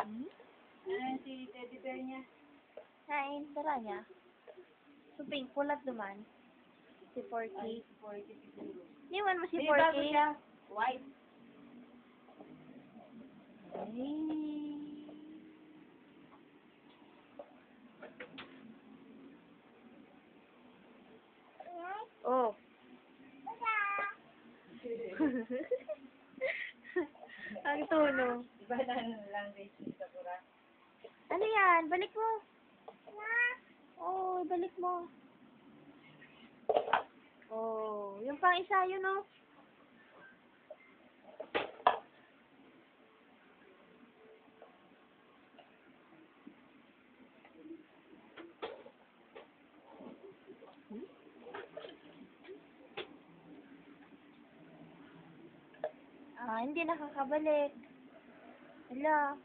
Hmm? Ano si teddy bear niya? Kain, tara niya. So, pink, pulat naman. Si Porky. Si Porky siguro. Iwan mo si May bago Porky. siya. White. Ay. Oh. Ang tuno. Iba na lang race ni Sakura. Ano yan? Balik mo. Oh, balik mo. Oh, yung pang isa yun, oh. Ah, hindi nakakabalik. Hala.